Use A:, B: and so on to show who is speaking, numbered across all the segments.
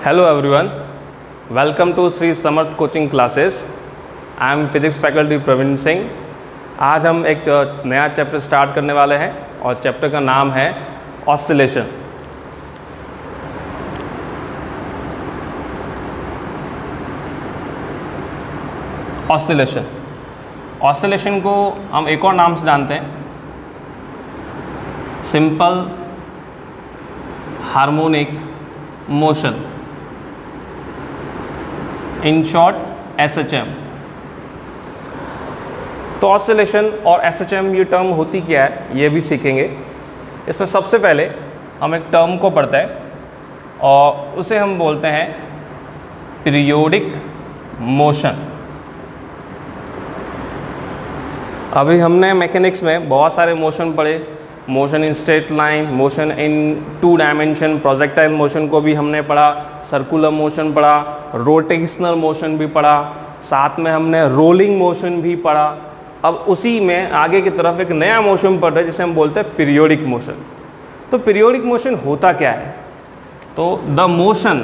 A: Hello everyone, welcome to Shri Samarth coaching classes. I am physics faculty Praveen Singh. आज हम एक नया चैप्टर स्टार्ट करने वाले हैं और चैप्टर का नाम है ऑसिलेशन। ऑसिलेशन को हम एक और नाम से जानते हैं, simple harmonic motion, in short SHM। तो ऑसिलेशन और SHM ये टर्म होती क्या है ये भी सीखेंगे। इसमें सबसे पहले हम एक टर्म को पढ़ते हैं और उसे हम बोलते हैं पीरियोडिक मोशन। अभी हमने मैकेनिक्स में बहुत सारे मोशन पढ़े, motion in straight line, motion in 2 dimension, projectile motion को भी हमने पढ़ा, सर्कुलर मोशन पढ़ा, रोटेशनल मोशन भी पढ़ा, साथ में हमने रोलिंग मोशन भी पढ़ा। अब उसी में आगे की तरफ एक नया मोशन पढ़ रहे हैं जिसे हम बोलते हैं पीरियोडिक मोशन। तो पीरियोडिक मोशन होता क्या है? तो the motion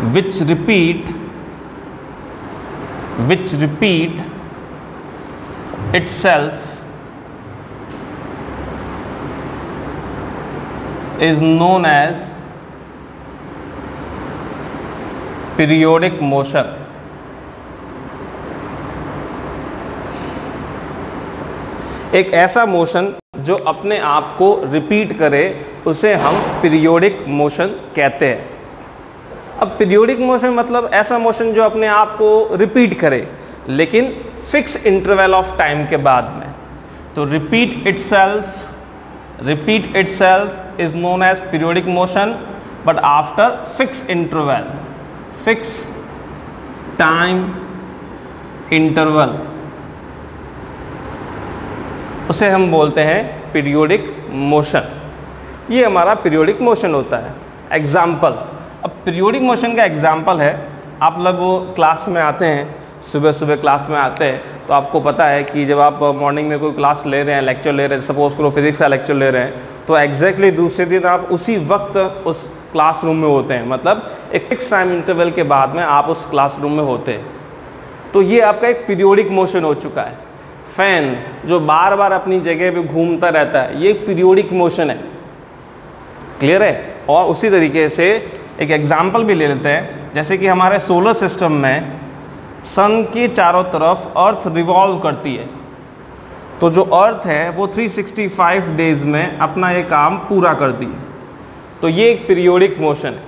A: which repeat itself is known as periodic motion। एक ऐसा मोशन जो अपने आप को रिपीट करे उसे हम पीरियोडिक मोशन कहते हैं। अब पीरियोडिक मोशन मतलब ऐसा मोशन जो अपने आप को रिपीट करे लेकिन फिक्स इंटरवल ऑफ टाइम के बाद में। तो repeat itself is known as periodic motion, but after fix interval, fix time interval, उसे हम बोलते हैं पीरियोडिक मोशन। ये हमारा पीरियोडिक मोशन होता है। एग्जाम्पल, अब पीरियोडिक मोशन का एग्जाम्पल है, आप लोग वो क्लास में आते हैं, सुबह सुबह क्लास में आते हैं तो आपको पता है कि जब आप मॉर्निंग में कोई क्लास ले रहे हैं, लेक्चर ले रहे हैं, सपोज करो फिजिक्स का लेक्चर ले रहे हैं, तो एग्जैक्टली दूसरे दिन आप उसी वक्त उस क्लासरूम में होते हैं, मतलब एक फिक्स टाइम इंटरवल के बाद में आप उस क्लासरूम में होते हैं। तो ये आपका एक पीरियोडिक मोशन हो चुका है। फैन जो बार बार अपनी जगह पे घूमता रहता है, ये पीरियोडिक मोशन है। क्लियर है? और उसी तरीके से एक एग्जाम्पल भी ले लेते हैं, जैसे कि हमारे सोलर सिस्टम में सन के चारों तरफ अर्थ रिवॉल्व करती है, तो जो अर्थ है वो 365 डेज में अपना ये काम पूरा करती है। तो ये एक पीरियोडिक मोशन है।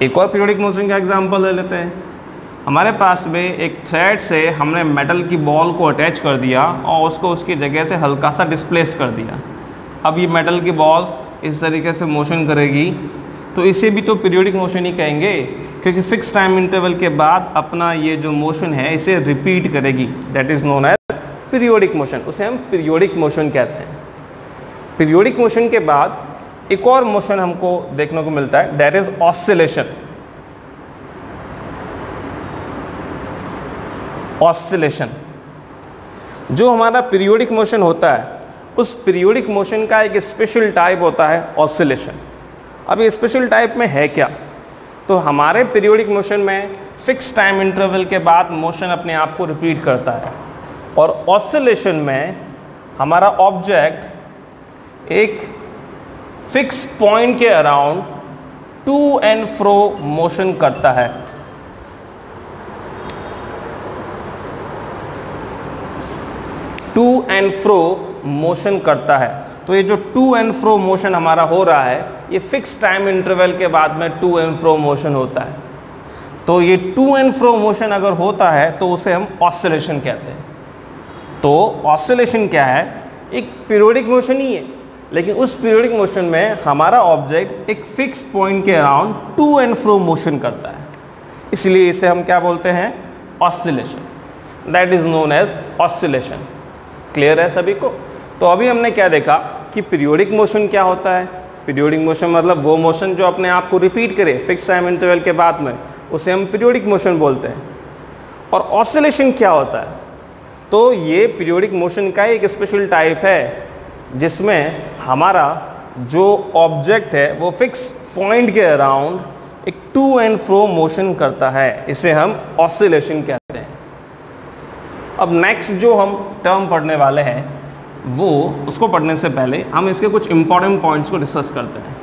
A: एक और पीरियोडिक मोशन का एग्जाम्पल ले लेते हैं। हमारे पास में एक थ्रेड से हमने मेटल की बॉल को अटैच कर दिया और उसको उसकी जगह से हल्का सा डिस्प्लेस कर दिया। अब ये मेटल की बॉल इस तरीके से मोशन करेगी, तो इसे भी तो पीरियोडिक मोशन ही कहेंगे, क्योंकि फिक्स टाइम इंटरवल के बाद अपना ये जो मोशन है इसे रिपीट करेगी। That is known as periodic motion, उसे हम पीरियोडिक मोशन कहते हैं। पीरियोडिक मोशन के बाद एक और मोशन हमको देखने को मिलता है, दैट इज ऑसिलेशन। ऑसिलेशन जो हमारा पीरियोडिक मोशन होता है, उस पीरियोडिक मोशन का एक स्पेशल टाइप होता है ऑसिलेशन। अब ये स्पेशल टाइप में है क्या? तो हमारे पीरियोडिक मोशन में फिक्स टाइम इंटरवल के बाद मोशन अपने आप को रिपीट करता है, और ऑसिलेशन में हमारा ऑब्जेक्ट एक फिक्स पॉइंट के around to and fro motion करता है। टू एंड फ्रो मोशन करता है। तो ये जो टू एंड फ्रो मोशन हमारा हो रहा है, ये फिक्स टाइम इंटरवल के बाद में टू एंड फ्रो मोशन होता है। तो ये टू एंड फ्रो मोशन अगर होता है तो उसे हम ऑसिलेशन कहते हैं। तो ऑसिलेशन क्या है? एक पीरियोडिक मोशन ही है, लेकिन उस पीरियोडिक मोशन में हमारा ऑब्जेक्ट एक फिक्स पॉइंट के around to and fro motion करता है, इसलिए इसे हम क्या बोलते हैं? Oscillation. That is known as oscillation. Clear है सभी को? तो अभी हमने क्या देखा कि पीरियोडिक मोशन क्या होता है। पीरियोडिक मोशन मतलब वो मोशन जो अपने आप को रिपीट करे फिक्स टाइम इंटरवल के बाद में, उसे हम पीरियोडिक मोशन बोलते हैं। और ऑसिलेशन क्या होता है? तो ये पीरियोडिक मोशन का एक स्पेशल टाइप है जिसमें हमारा जो ऑब्जेक्ट है वो फिक्स पॉइंट के अराउंड एक टू एंड फ्रो मोशन करता है, इसे हम ऑसिलेशन कहते हैं। अब नेक्स्ट जो हम टर्म पढ़ने वाले हैं वो उसको पढ़ने से पहले हम इसके कुछ इंपॉर्टेंट पॉइंट्स को डिस्कस करते हैं।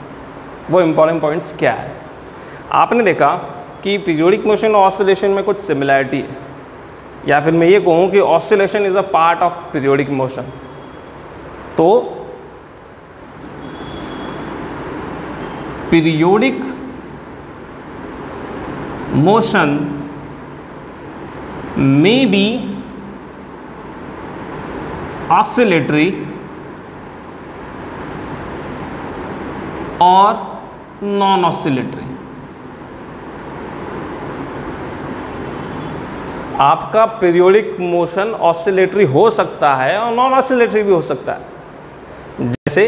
A: वो इंपॉर्टेंट पॉइंट्स क्या है? आपने देखा कि पीरियोडिक मोशन और ऑसिलेशन में कुछ सिमिलैरिटी है, या फिर मैं ये कहूँ कि oscillation is a part of periodic motion. तो periodic motion may be oscillatory और नॉन ऑसिलेटरी। आपका पीरियोडिक मोशन ऑसिलेटरी हो सकता है और नॉन ऑसिलेटरी भी हो सकता है। जैसे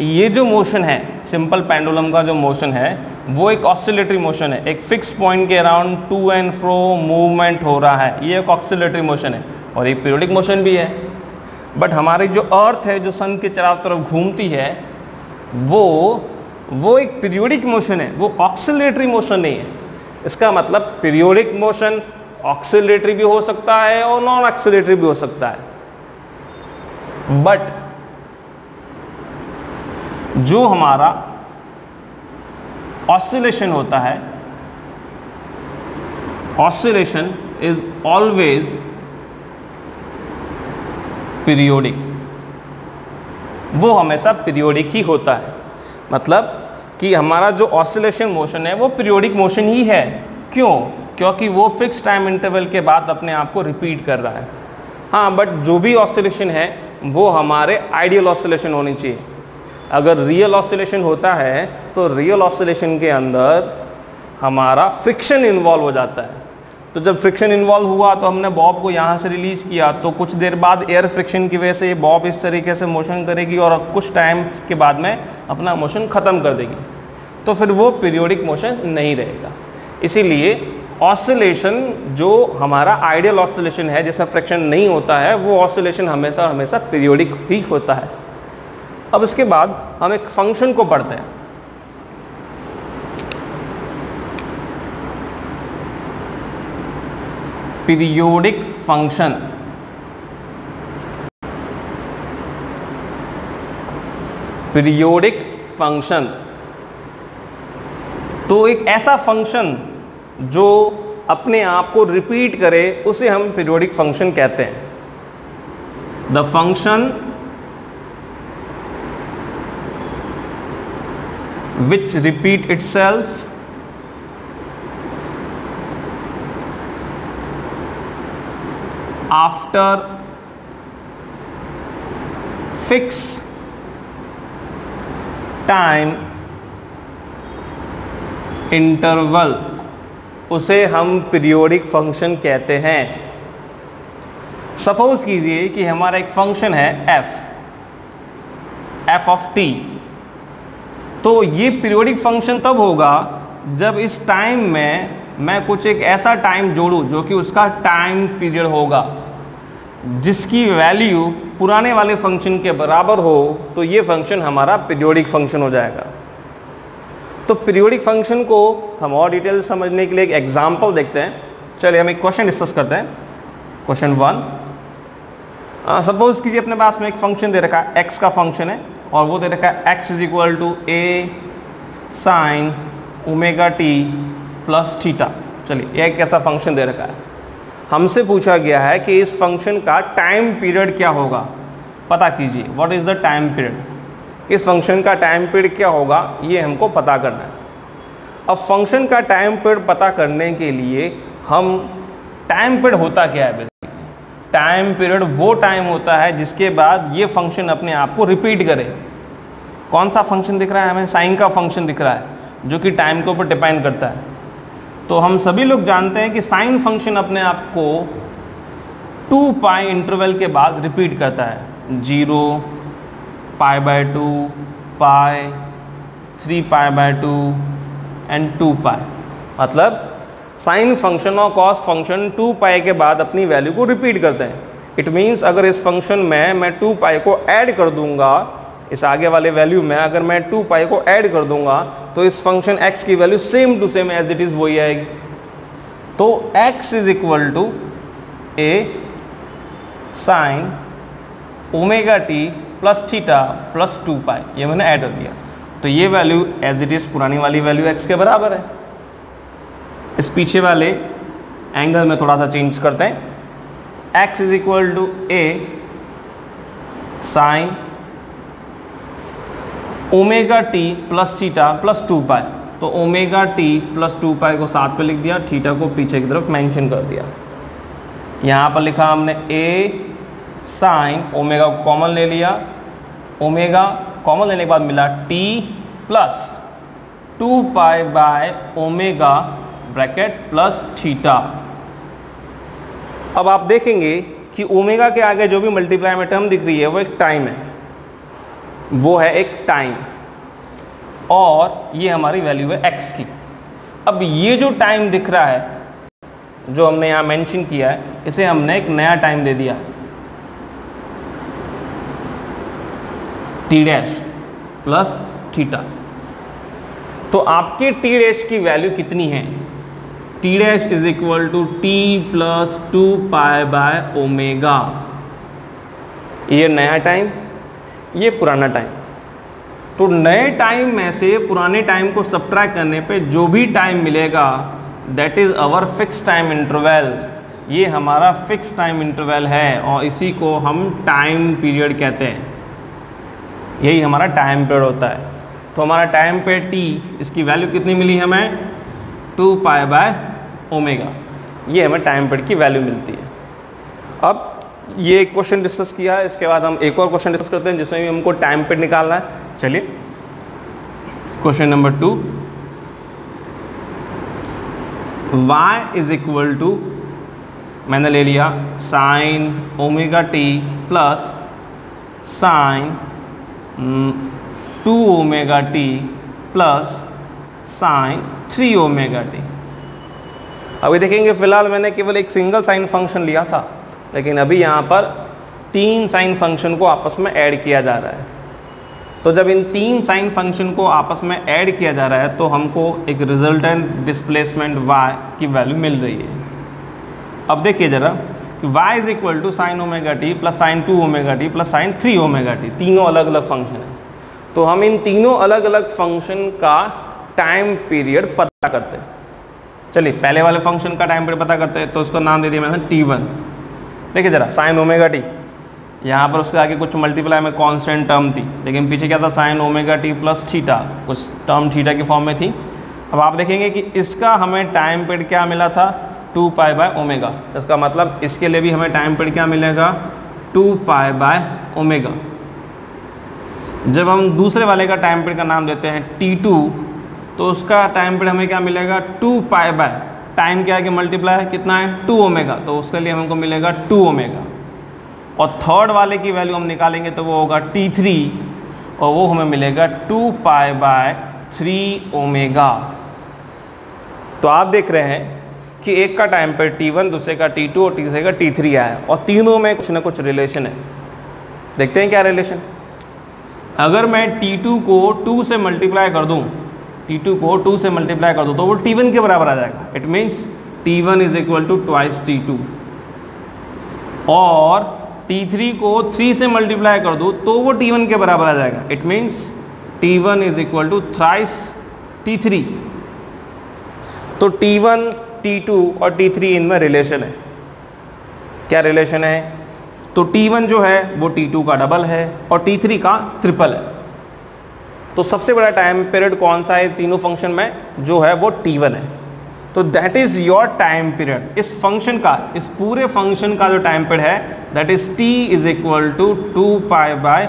A: ये जो मोशन है, सिंपल पेंडुलम का जो मोशन है वो एक ऑसिलेटरी मोशन है, एक फिक्स पॉइंट के around to and fro movement हो रहा है, ये एक ऑसिलेटरी मोशन है और एक पीरियोडिक मोशन भी है। बट हमारी जो अर्थ है जो सन के चारों तरफ घूमती है वो एक पीरियोडिक मोशन है, वो ऑक्सिलेटरी मोशन नहीं है। इसका मतलब पीरियोडिक मोशन ऑक्सिलेटरी भी हो सकता है और नॉन ऑक्सिलेटरी भी हो सकता है। बट जो हमारा ऑसिलेशन होता है, ऑसिलेशन इज ऑलवेज पीरियोडिक, वो हमेशा पीरियोडिक ही होता है। मतलब कि हमारा जो ऑसिलेशन मोशन है वो पीरियोडिक मोशन ही है। क्यों? क्योंकि वो फिक्स टाइम इंटरवल के बाद अपने आप को रिपीट कर रहा है। हाँ, बट जो भी ऑसिलेशन है वो हमारे आइडियल ऑसिलेशन होनी चाहिए। अगर रियल ऑसिलेशन होता है तो रियल ऑसिलेशन के अंदर हमारा फ्रिक्शन इन्वॉल्व हो जाता है। तो जब फ्रिक्शन इन्वॉल्व हुआ तो हमने बॉब को यहाँ से रिलीज़ किया, तो कुछ देर बाद एयर फ्रिक्शन की वजह से ये बॉब इस तरीके से मोशन करेगी और कुछ टाइम के बाद में अपना मोशन ख़त्म कर देगी, तो फिर वो पीरियोडिक मोशन नहीं रहेगा। इसीलिए ऑसिलेशन जो हमारा आइडियल ऑसिलेशन है जिसमें फ्रिक्शन नहीं होता है वो ऑसिलेशन हमेशा हमेशा पीरियोडिक ही होता है। अब इसके बाद हम एक फंक्शन को पढ़ते हैं। Periodic function. पीरियोडिक फंक्शन तो एक ऐसा फंक्शन जो अपने आप को रिपीट करे उसे हम पीरियोडिक फंक्शन कहते हैं। The function which repeat itself after fixed time interval, उसे हम पीरियोडिक फंक्शन कहते हैं। सपोज कीजिए कि हमारा एक फंक्शन है f ऑफ t, तो ये पीरियोडिक फंक्शन तब होगा जब इस टाइम में मैं कुछ एक ऐसा टाइम जोड़ूं जो कि उसका टाइम पीरियड होगा, जिसकी वैल्यू पुराने वाले फंक्शन के बराबर हो, तो ये फंक्शन हमारा पीरियोडिक फंक्शन हो जाएगा। तो पीरियोडिक फंक्शन को हम और डिटेल समझने के लिए एक एग्जांपल देखते हैं। चलिए हम एक क्वेश्चन डिस्कस करते हैं। क्वेश्चन 1, सपोज कीजिए अपने पास में एक फंक्शन दे रखा है, x का फंक्शन है और वो दे रखा है x is equal to a sine omega T plus theta. चलिए एक ऐसा फंक्शन दे रखा है, हमसे पूछा गया है कि इस फंक्शन का टाइम पीरियड क्या होगा, पता कीजिए। What is the time period, इस फंक्शन का टाइम पीरियड क्या होगा ये हमको पता करना है। अब फंक्शन का टाइम पीरियड पता करने के लिए हम, टाइम पीरियड होता क्या है बेसिकली, टाइम पीरियड वो टाइम होता है जिसके बाद ये फंक्शन अपने आप को रिपीट करे। कौन सा फंक्शन दिख रहा है हमें? साइन का फंक्शन दिख रहा है जो कि टाइम के ऊपर डिपेंड करता है। तो हम सभी लोग जानते हैं कि साइन फंक्शन अपने आप को 2 पाई इंटरवल के बाद रिपीट करता है, 0, π/2, पाई, 3π/2 एंड 2 पाई। मतलब साइन फंक्शन और कॉस फंक्शन 2 पाई के बाद अपनी वैल्यू को रिपीट करते हैं। इट मीन्स अगर इस फंक्शन में मैं 2 पाई को ऐड कर दूंगा इस आगे वाले वैल्यू में अगर मैं 2 पाई को ऐड कर दूंगा तो इस फंक्शन x की value same to same as it is वही आएगी। तो x is equal to a sine omega T plus theta plus 2 pi, ये मैंने ऐड कर दिया। तो ये वैल्यू एज इट इज़ पुरानी वाली वैल्यू x के बराबर है। इस पीछे वाले एंगल में थोड़ा सा चेंज करते हैं, x is equal to a sine omega T plus theta plus 2 pi. तो ओमेगा टी प्लस 2 पाई को साथ पे लिख दिया, थीटा को पीछे की तरफ मेंशन कर दिया। यहाँ पर लिखा हमने a साइन, ओमेगा को कॉमन ले लिया, ओमेगा कॉमन लेने के बाद मिला t plus 2 pi by omega bracket plus theta. अब आप देखेंगे कि ओमेगा के आगे जो भी मल्टीप्लाई में टर्म दिख रही है वो एक टाइम है, वो है एक टाइम, और ये हमारी वैल्यू है x की। अब ये जो टाइम दिख रहा है जो हमने यहाँ मेंशन किया है, इसे हमने एक नया टाइम दे दिया t डैश प्लस थीटा। तो आपके t डैश की वैल्यू कितनी है? t dash is equal to t plus 2 pi by omega. ये नया टाइम, ये पुराना टाइम। तो नए टाइम में से पुराने टाइम को सब्ट्रैक्ट करने पे जो भी टाइम मिलेगा that is our fix time interval. ये हमारा फिक्स टाइम इंटरवल है और इसी को हम टाइम पीरियड कहते हैं। यही हमारा टाइम पीरियड होता है। तो हमारा टाइम पीरियड t, इसकी वैल्यू कितनी मिली हमें? 2 पाई बाय ओमेगा। ये हमें टाइम पीरियड की वैल्यू मिलती है। अब ये एक क्वेश्चन डिस्कस किया है, इसके बाद हम एक और क्वेश्चन डिस्कस करते हैं जिसमें भी हमको टाइम पीरियड निकालना है। चलिए question number 2, y is equal to, मैंने ले लिया sine omega T plus sine 2 omega T plus sine 3 omega T. अभी देखेंगे फिलहाल मैंने केवल एक सिंगल साइन फंक्शन लिया था, लेकिन अभी यहाँ पर 3 साइन फंक्शन को आपस में ऐड किया जा रहा है। तो जब इन 3 साइन फंक्शन को आपस में ऐड किया जा रहा है तो हमको एक रिजल्टेंट डिस्प्लेसमेंट y की वैल्यू मिल रही है। अब देखिए ज़रा कि y is equal to sine omega T plus sine 2 omega T plus sine 3 omega T, तीनों अलग अलग फंक्शन है। तो हम इन तीनों अलग अलग फंक्शन का टाइम पीरियड पता करते हैं। चलिए पहले वाले फंक्शन का टाइम पीरियड पता करते हैं। तो उसका नाम दे दिया मैंने t1। देखिए ज़रा साइन ओमेगा टी, यहाँ पर उसके आगे कुछ मल्टीप्लाई में कांस्टेंट टर्म थी, लेकिन पीछे क्या था? Sign omega T plus theta, कुछ टर्म थीटा की फॉर्म में थी। अब आप देखेंगे कि इसका हमें टाइम पीरियड क्या मिला था? 2 पाई बाय ओमेगा। इसका मतलब इसके लिए भी हमें टाइम पीरियड क्या मिलेगा? 2 पाई बाय ओमेगा। जब हम दूसरे वाले का टाइम पीरियड का नाम देते हैं t2, तो उसका टाइम पीरियड हमें क्या मिलेगा? 2 पाई बाय टाइम क्या है कि मल्टीप्लाई कितना है? 2 ओमेगा। तो उसके लिए हमको मिलेगा 2 ओमेगा। और थर्ड वाले की वैल्यू हम निकालेंगे तो वो होगा t3, और वो हमें मिलेगा 2 पाई बाय 3 ओमेगा। तो आप देख रहे हैं कि एक का टाइम पर t1, दूसरे का t2 और तीसरे का t3 आया है, और तीनों में कुछ ना कुछ रिलेशन है। देखते हैं क्या रिलेशन। अगर मैं t2 को 2 से मल्टीप्लाई कर दूं, t2 को 2 से मल्टीप्लाई कर दूं तो वो t1 के बराबर आ जाएगा। It means t1 is equal to twice t2। और t3 को 3 से मल्टीप्लाई कर दूं तो वो t1 के बराबर आ जाएगा। It means t1 is equal to thrice t3। तो t1, t2 और t3 इनमें रिलेशन है। क्या रिलेशन है? तो t1 जो है वो t2 का डबल है और t3 का ट्रिपल है। तो सबसे बड़ा टाइम पीरियड कौन सा है तीनों फंक्शन में? जो है वो t1 है। तो that is your time period. इस फंक्शन का, इस पूरे फंक्शन का जो टाइम पीरियड है that is t is equal to 2 pi by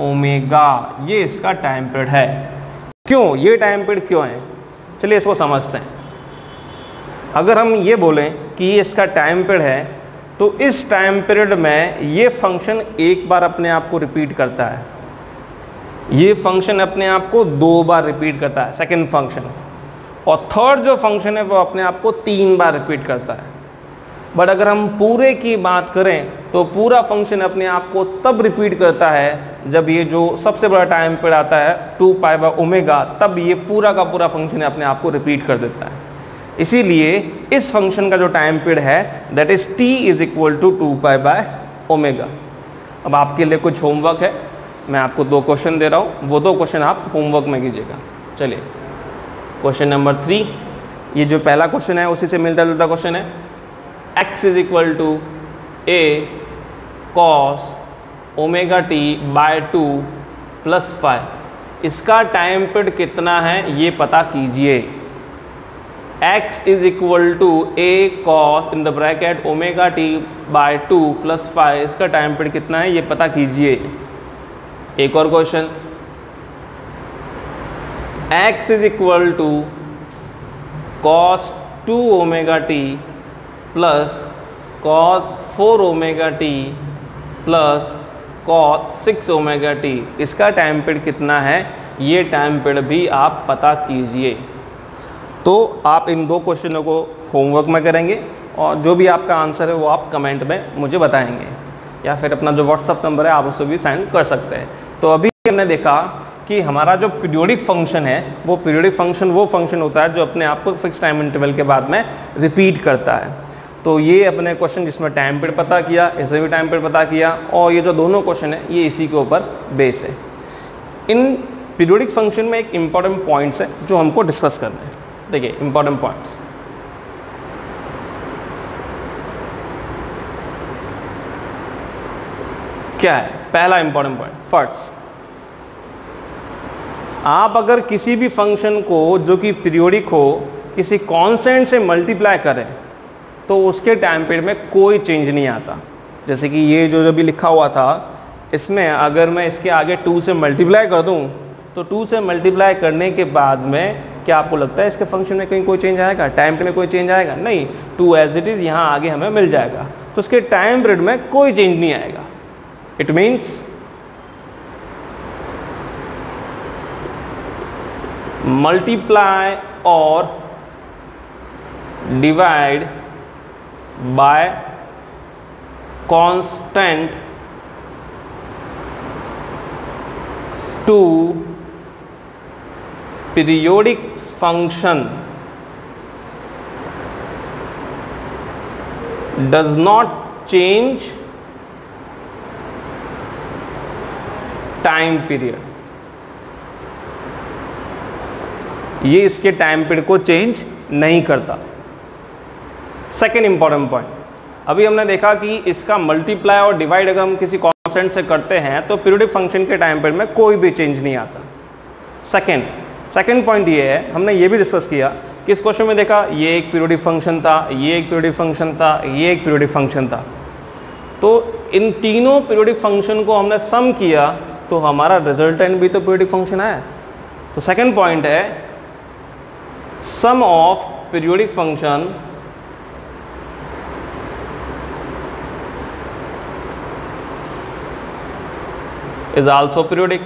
A: omega. ये इसका टाइम पीरियड है। क्यों ये टाइम पीरियड क्यों है? चलिए इसको समझते हैं। अगर हम ये बोलें कि ये इसका टाइम पीरियड है, तो इस टाइम पीरियड में ये फंक्शन एक बार अपने आप को रिपीट करता है, ये फंक्शन अपने आप को 2 बार रिपीट करता है, सेकेंड फंक्शन, और थर्ड जो फंक्शन है वो अपने आप को 3 बार रिपीट करता है। बट अगर हम पूरे की बात करें तो पूरा फंक्शन अपने आप को तब रिपीट करता है जब ये जो सबसे बड़ा टाइम पीरियड आता है 2π/ω, तब ये पूरा का पूरा फंक्शन अपने आप को रिपीट कर देता है। इसीलिए इस फंक्शन का जो टाइम पीरियड है दैट इज t = 2π/ω। अब आपके लिए कुछ होमवर्क है, मैं आपको 2 क्वेश्चन दे रहा हूँ, वो 2 क्वेश्चन आप होमवर्क में कीजिएगा। चलिए क्वेश्चन नंबर 3, ये जो पहला क्वेश्चन है उसी से मिलता जुलता क्वेश्चन है। x = a cos ωt/2 + 5, इसका टाइम पीरियड कितना है ये पता कीजिए। x = a cos ωt/2 + 5, इसका टाइम पीरियड कितना है ये पता कीजिए। एक और question, x = cos 2ωt + cos 4ωt + cos 6ωt, इसका टाइम पीरियड कितना है ये टाइम पीरियड भी आप पता कीजिए। तो आप इन 2 क्वेश्चनों को होमवर्क में करेंगे और जो भी आपका आंसर है वो आप कमेंट में मुझे बताएंगे, या फिर अपना जो व्हाट्सअप नंबर है आप उससे भी सेंड कर सकते हैं। तो अभी हमने देखा कि हमारा जो पीरियोडिक फंक्शन है वो पीरियोडिक फंक्शन वो फंक्शन होता है जो अपने आप को फिक्स टाइम इंटरवल के बाद में रिपीट करता है। तो ये अपने क्वेश्चन जिसमें टाइम पीरियड पता किया, इसे भी टाइम पीरियड पता किया, और ये जो दोनों क्वेश्चन है ये इसी के ऊपर बेस है। इन पीरियोडिक फंक्शन में एक इम्पॉर्टेंट पॉइंट्स है जो हमको डिस्कस करना है। देखिए इम्पॉर्टेंट पॉइंट्स, क्या है? पहला इंपॉर्टेंट पॉइंट, फर्स्ट, आप अगर किसी भी फंक्शन को जो कि पीरियोडिक हो किसी कांस्टेंट से मल्टीप्लाई करें तो उसके टाइम पीरियड में कोई चेंज नहीं आता। जैसे कि ये जो भी लिखा हुआ था, इसमें अगर मैं इसके आगे 2 से मल्टीप्लाई कर दूं तो 2 से मल्टीप्लाई करने के बाद में क्या आपको लगता है इसके फंक्शन में कहीं कोई चेंज आएगा? टाइम पीरियड में कोई चेंज आएगा? नहीं, 2 एज इट इज़ यहाँ आगे हमें मिल जाएगा, तो उसके टाइम पीरियड में कोई चेंज नहीं आएगा। इट मीन्स मल्टीप्लाई और divide by constant to periodic function does not change time period, ये इसके टाइम पीरियड को चेंज नहीं करता। सेकेंड इंपॉर्टेंट पॉइंट, अभी हमने देखा कि इसका मल्टीप्लाई और डिवाइड अगर हम किसी कांस्टेंट से करते हैं तो पीरियोडिक फंक्शन के टाइम पीरियड में कोई भी चेंज नहीं आता। सेकेंड पॉइंट ये है, हमने ये भी डिस्कस किया कि इस क्वेश्चन में देखा ये एक पीरियोडिक फंक्शन था, ये एक पीरियोडिक फंक्शन था, ये एक पीरियोडिक फंक्शन था, तो इन तीनों पीरियोडिक फंक्शन को हमने सम किया तो हमारा रिजल्टेंट भी तो पीरियोडिक फंक्शन आया। तो सेकेंड पॉइंट है sum of periodic function is also periodic.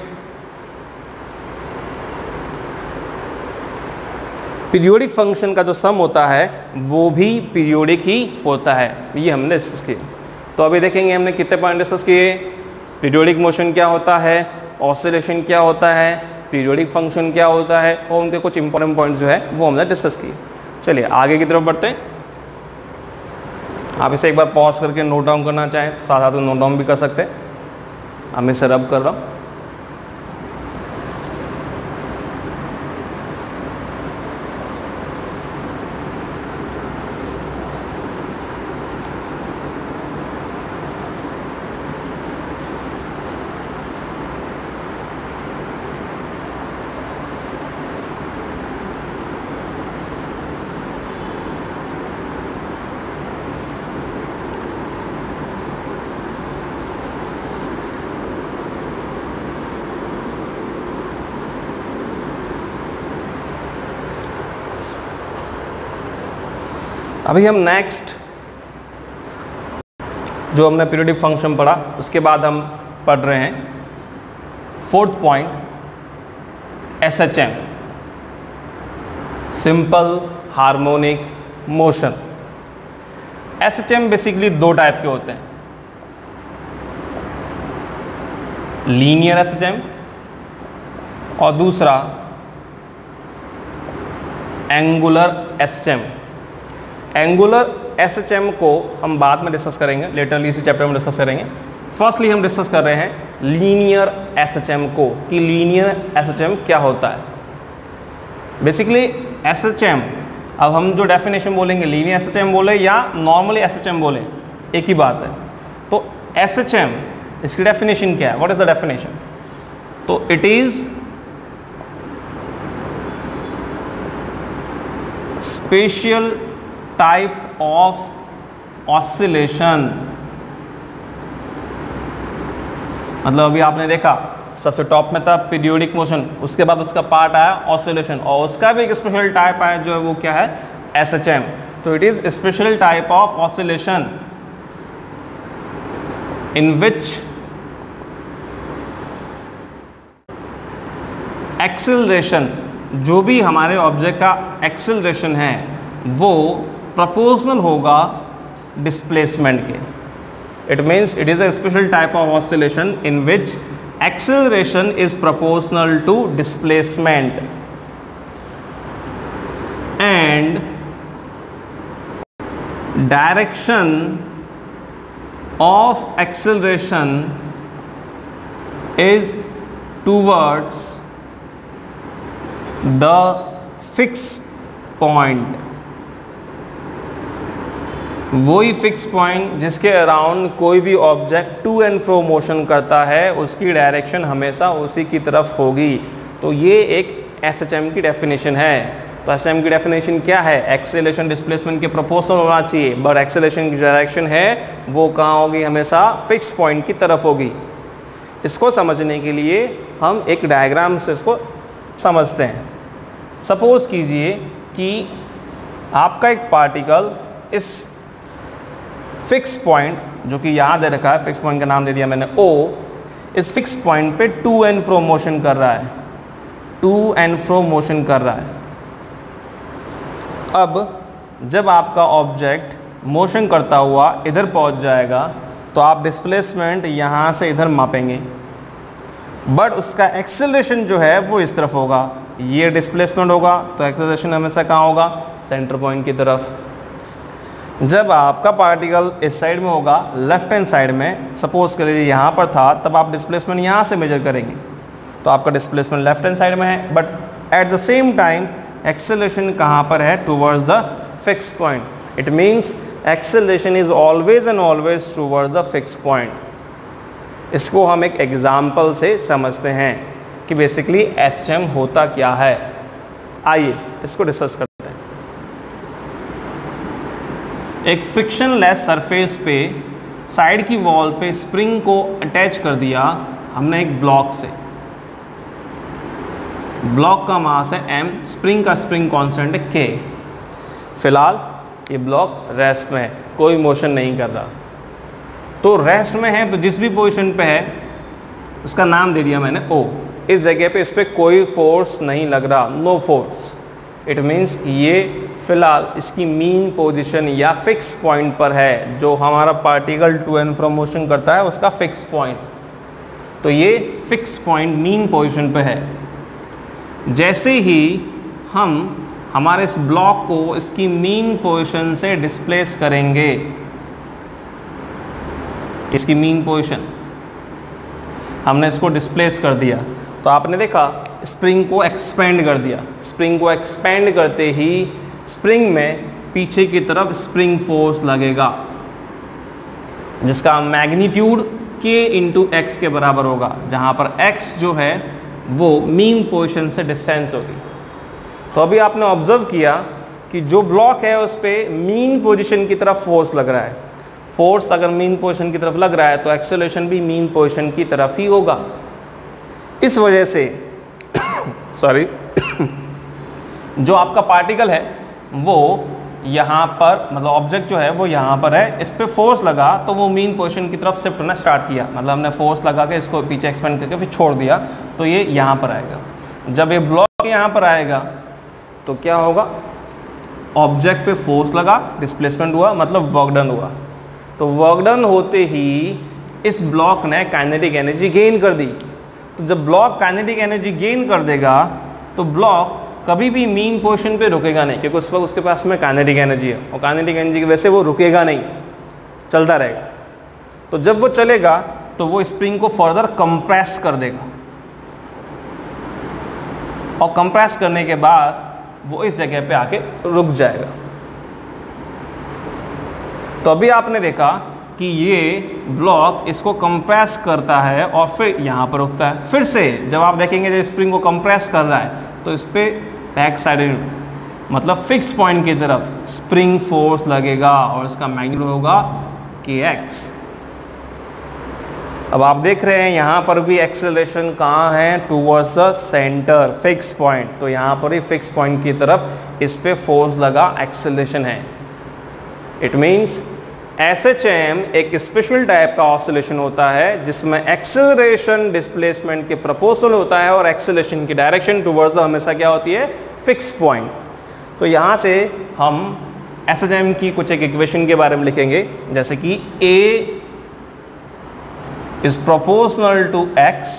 A: Periodic function का जो सम होता है वो भी पीरियोडिक ही होता है, ये हमने डिस्कस किया। तो अभी देखेंगे हमने कितने पॉइंट डिस्कस किए, पीरियोडिक मोशन क्या होता है, ऑसिलेशन क्या होता है, पीरियोडिक फंक्शन क्या होता है, और उनके कुछ इंपॉर्टेंट पॉइंट जो है वो हमने डिस्कस किए। चलिए आगे की तरफ बढ़ते हैं। आप इसे एक बार पॉज करके नोट डाउन करना चाहें तो साथ साथ नोट डाउन भी कर सकते हैं। हम इसे रब कर रहा हूँ। अभी हम नेक्स्ट जो हमने पीरियोडिक फंक्शन पढ़ा उसके बाद हम पढ़ रहे हैं fourth point, SHM, simple harmonic motion. SHM basically दो टाइप के होते हैं, लीनियर SHM और दूसरा एंगुलर SHM। एंगुलर SHM को हम बाद में डिस्कस करेंगे, लेटरली इसी चैप्टर में डिस्कस करेंगे। फर्स्टली हम डिस्कस कर रहे हैं लीनियर SHM को, कि लीनियर SHM क्या होता है। बेसिकली SHM, अब हम जो डेफिनेशन बोलेंगे, लीनियर SHM बोले या नॉर्मली SHM बोले, एक ही बात है। तो SHM, इसकी डेफिनेशन क्या है, व्हाट इज द डेफिनेशन? तो it is special type of oscillation. मतलब अभी आपने देखा सबसे टॉप में था पीरियोडिक मोशन, उसके बाद उसका पार्ट आया ऑसिलेशन, और उसका भी एक स्पेशल टाइप आया जो है वो क्या है, SHM। तो it is special type of oscillation in which acceleration, जो भी हमारे ऑब्जेक्ट का एक्सेलरेशन है वो प्रोपोर्शनल होगा डिस्प्लेसमेंट के। It means it is a special type of oscillation in which acceleration is proportional to displacement and direction of acceleration is towards the fixed point। वही fix point जिसके around कोई भी object to and fro motion करता है, उसकी direction हमेशा उसी की तरफ होगी। तो ये एक SHM की डेफिनेशन है। तो SHM की डेफिनेशन क्या है, एक्सेलरेशन डिस्प्लेसमेंट के प्रोपोर्शनल होना चाहिए, बट एक्सेलरेशन की डायरेक्शन है वो कहाँ होगी, हमेशा फिक्स पॉइंट की तरफ होगी। इसको समझने के लिए हम एक डायग्राम से इसको समझते हैं। सपोज कीजिए कि आपका एक पार्टिकल इस फिक्स पॉइंट, जो कि यहाँ दे रखा है, फिक्स पॉइंट का नाम दे दिया मैंने O, इस फिक्स पॉइंट पे टू एंड फ्रो मोशन कर रहा है, टू एंड फ्रो मोशन कर रहा है। अब जब आपका ऑब्जेक्ट मोशन करता हुआ इधर पहुँच जाएगा तो आप डिस्प्लेसमेंट यहाँ से इधर मापेंगे, बट उसका एक्सेलरेशन जो है वो इस तरफ होगा। ये डिस्प्लेसमेंट होगा तो एक्सेलरेशन हमेशा कहाँ होगा, सेंटर पॉइंट की तरफ। जब आपका पार्टिकल इस साइड में होगा, लेफ्ट हैंड साइड में, सपोज कर लीजिए यहाँ पर था, तब आप डिस्प्लेसमेंट यहाँ से मेजर करेंगे तो आपका डिस्प्लेसमेंट लेफ्ट हैंड साइड में है, but at the same time acceleration कहाँ पर है, towards the fix point. It means acceleration is always and always towards the fix point. इसको हम एक एग्जाम्पल से समझते हैं कि बेसिकली SHM होता क्या है। आइए इसको डिस्कस करते हैं। एक फ्रिक्शनलेस सरफेस पे साइड की वॉल पे स्प्रिंग को अटैच कर दिया हमने एक ब्लॉक से। ब्लॉक का मास है m, स्प्रिंग का स्प्रिंग कांस्टेंट है k। फिलहाल ये ब्लॉक रेस्ट में है, कोई मोशन नहीं कर रहा। तो रेस्ट में है तो जिस भी पोजीशन पे है उसका नाम दे दिया मैंने O। इस जगह पे इस पर कोई फोर्स नहीं लग रहा, नो फोर्स। इट मीन्स ये फिलहाल इसकी मीन पोजीशन या फिक्स पॉइंट पर है, जो हमारा particle to and fro motion करता है उसका फिक्स पॉइंट। तो ये फिक्स पॉइंट मीन पोजीशन पे है। जैसे ही हम हमारे इस ब्लॉक को इसकी मीन पोजीशन से डिस्प्लेस करेंगे, इसकी मीन पोजीशन हमने इसको डिस्प्लेस कर दिया, तो आपने देखा स्प्रिंग को एक्सपेंड कर दिया। स्प्रिंग को एक्सपेंड करते ही स्प्रिंग में पीछे की तरफ स्प्रिंग फोर्स लगेगा, जिसका मैग्नीट्यूड k इंटू एक्स के बराबर होगा, जहाँ पर x जो है वो मीन पोजीशन से डिस्टेंस होगी। तो अभी आपने ऑब्जर्व किया कि जो ब्लॉक है उस पर मीन पोजीशन की तरफ फोर्स लग रहा है। फोर्स अगर मीन पोजीशन की तरफ लग रहा है तो एक्सेलरेशन भी मीन पोजीशन की तरफ ही होगा। इस वजह से सॉरी जो आपका पार्टिकल है वो यहाँ पर, मतलब ऑब्जेक्ट जो है वो यहाँ पर है, इस पर फोर्स लगा तो वो मीन पोजीशन की तरफ शिफ्ट होना स्टार्ट किया। मतलब हमने फोर्स लगा के इसको पीछे एक्सपेंड करके फिर छोड़ दिया, तो ये यहाँ पर आएगा। जब ये ब्लॉक यहाँ पर आएगा तो क्या होगा, ऑब्जेक्ट पे फोर्स लगा, डिस्प्लेसमेंट हुआ, मतलब वर्क डन हुआ। तो वर्क डन होते ही इस ब्लॉक ने काइनेटिक एनर्जी गेन कर दी। तो जब ब्लॉक काइनेटिक एनर्जी गेन कर देगा तो ब्लॉक कभी भी मीन पोजीशन पे रुकेगा नहीं, क्योंकि उस वक्त उसके पास में काइनेटिक एनर्जी है, और काइनेटिक एनर्जी की वजह से वो रुकेगा नहीं, चलता रहेगा। तो जब वो चलेगा तो वो स्प्रिंग को फर्दर कंप्रेस कर देगा, और कंप्रेस करने के बाद वो इस जगह पे आके रुक जाएगा। तो अभी आपने देखा कि ये ब्लॉक इसको कंप्रेस करता है और फिर यहाँ पर रुकता है। फिर से जब आप देखेंगे जब स्प्रिंग को कंप्रेस कर रहा है तो इस पर बैक साइड मतलब फिक्स पॉइंट की तरफ स्प्रिंग फोर्स लगेगा और इसका मैग्नीट्यूड होगा kx। अब आप देख रहे हैं यहाँ पर भी एक्सेलरेशन कहाँ है, towards the centre fix point. तो यहाँ पर ही फिक्स पॉइंट की तरफ इस पे फोर्स लगा, एक्सेलरेशन है। इट मीन्स SHM एक स्पेशल टाइप का ऑसिलेशन होता है जिसमें एक्सेलरेशन डिस्प्लेसमेंट के प्रोपोर्शनल होता है और एक्सेलरेशन की डायरेक्शन टुवर्ड्स द हमेशा क्या होती है, फिक्स पॉइंट। तो यहाँ से हम SHM की कुछ एक इक्वेशन के बारे में लिखेंगे, जैसे कि A is proportional to x।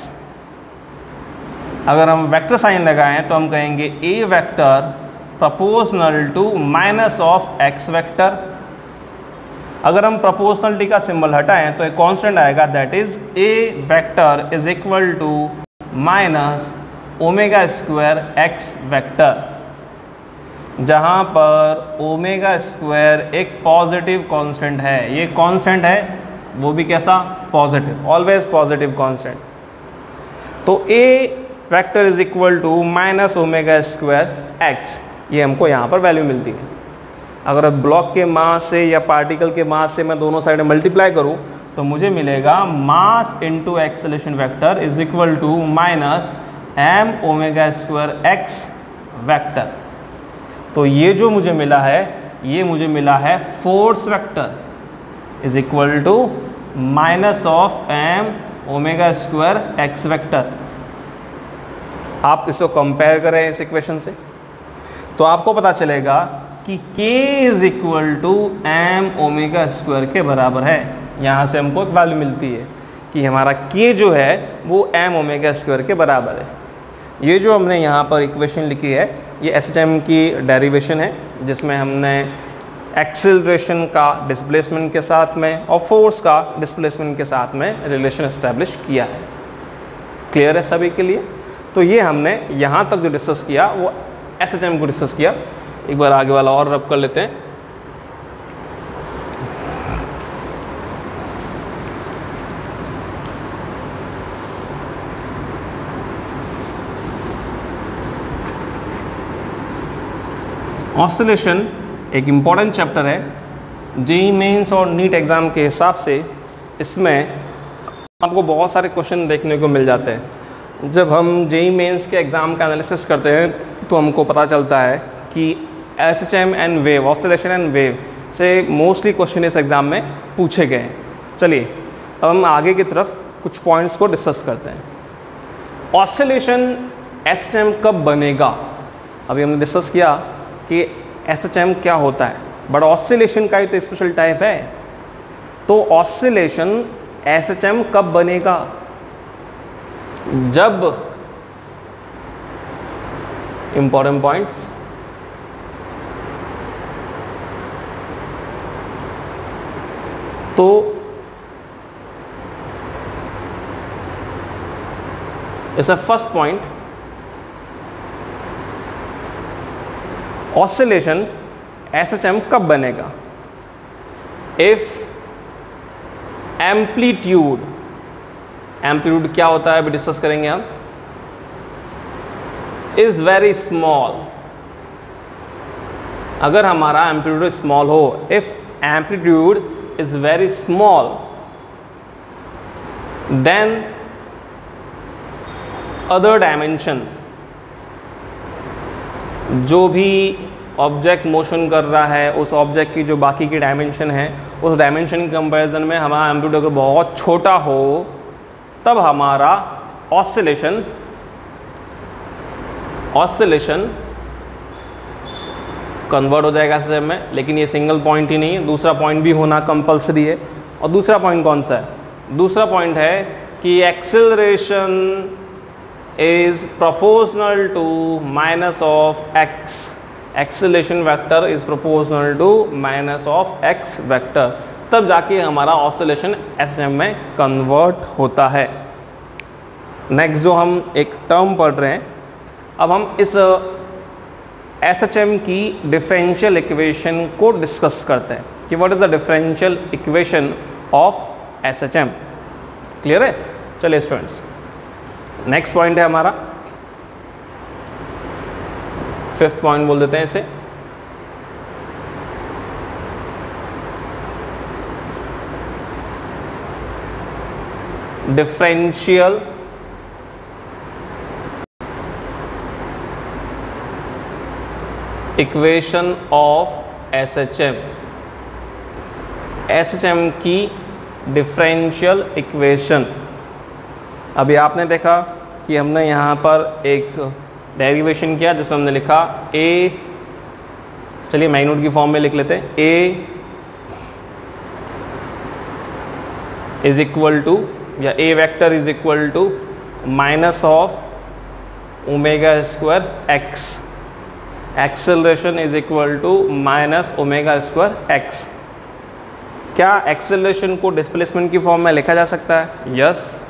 A: अगर हम वेक्टर साइन लगाएं तो हम कहेंगे A vector proportional to minus of x vector. अगर हम प्रोपोर्शनलिटी का सिंबल हटाएं तो एक कांस्टेंट आएगा, that is A vector is equal to minus omega square x vector, जहां पर ओमेगा स्क्वायर एक पॉजिटिव कांस्टेंट है। ये कांस्टेंट है वो भी कैसा, पॉजिटिव, ऑलवेज पॉजिटिव कांस्टेंट। तो A vector is equal to minus omega square x, ये हमको यहाँ पर वैल्यू मिलती है। अगर ब्लॉक के मास से या पार्टिकल के मास से मैं दोनों साइड मल्टीप्लाई करूं तो मुझे मिलेगा mass into acceleration vector is equal to minus m omega square x vector. तो ये जो मुझे मिला है, ये मुझे मिला है force vector is equal to minus of m omega square x vector. आप इसको कंपेयर करें इस इक्वेशन से तो आपको पता चलेगा कि k is equal to m omega square के बराबर है। यहाँ से हमको एक वैल्यू मिलती है कि हमारा k जो है वो m ओमेगा स्क्वायर के बराबर है। ये जो हमने यहाँ पर इक्वेशन लिखी है ये SHM की डेरिवेशन है, जिसमें हमने एक्सेलरेशन का डिस्प्लेसमेंट के साथ में और फोर्स का डिस्प्लेसमेंट के साथ में रिलेशन एस्टेब्लिश किया है। क्लियर है सभी के लिए? तो ये हमने यहाँ तक जो डिस्कस किया वो SHM को डिस्कस किया। एक बार आगे वाला और रब कर लेते हैं। ऑसिलेशन एक इम्पॉर्टेंट चैप्टर है जेईई मेंस और नीट एग्ज़ाम के हिसाब से। इसमें आपको बहुत सारे क्वेश्चन देखने को मिल जाते हैं। जब हम जेईई मेंस के एग्ज़ाम का एनालिसिस करते हैं तो हमको पता चलता है कि SHM and wave, oscillation and wave से मोस्टली क्वेश्चन इस एग्ज़ाम में पूछे गए हैं। चलिए अब हम आगे की तरफ कुछ पॉइंट्स को डिस्कस करते हैं। ऑसिलेशन SHM कब बनेगा? अभी हमने डिस्कस किया कि SHM क्या होता है, बट ऑसिलेशन का ही तो स्पेशल टाइप है। तो ऑसिलेशन SHM कब बनेगा? जब इंपॉर्टेंट पॉइंट्स तो इस फर्स्ट पॉइंट, ऑसिलेशन SHM कब बनेगा? इफ एम्पलीट्यूड, एम्पलीट्यूड क्या होता है अभी डिस्कस करेंगे हम, इज वेरी स्मॉल। अगर हमारा एम्पलीट्यूड स्मॉल हो, if amplitude is very small, then other dimensions, जो भी ऑब्जेक्ट मोशन कर रहा है उस ऑब्जेक्ट की जो बाकी की डायमेंशन है उस डायमेंशन के कंपैरिजन में हमारा एम्पलीट्यूड अगर बहुत छोटा हो तब हमारा ऑसिलेशन कन्वर्ट हो जाएगा एसएचएम में, लेकिन ये सिंगल पॉइंट ही नहीं है, दूसरा पॉइंट भी होना कंपलसरी है। और दूसरा पॉइंट कौन सा है? दूसरा पॉइंट है कि acceleration is proportional to minus of x. Acceleration vector is proportional to minus of x vector, तब जाके हमारा ऑसिलेशन एसएचएम में कन्वर्ट होता है। नेक्स्ट जो हम एक टर्म पढ़ रहे हैं, अब हम इस एसएचएम की डिफरेंशियल इक्वेशन को डिस्कस करते हैं कि what is the differential equation of SHM. Clear है? चलिए स्टूडेंट्स, नेक्स्ट पॉइंट है हमारा, फिफ्थ पॉइंट बोल देते हैं इसे। Differential equation of SHM. SHM की डिफरेंशियल इक्वेशन। अभी आपने देखा कि हमने यहाँ पर एक डेरिवेशन किया जिसमें हमने लिखा ए, चलिए मैग्नीट्यूड की फॉर्म में लिख लेते हैं, ए इज इक्वल टू, या a vector is equal to minus of omega square x. Acceleration is equal to minus omega square x. क्या एक्सेलरेशन को डिस्प्लेसमेंट की फॉर्म में लिखा जा सकता है? यस।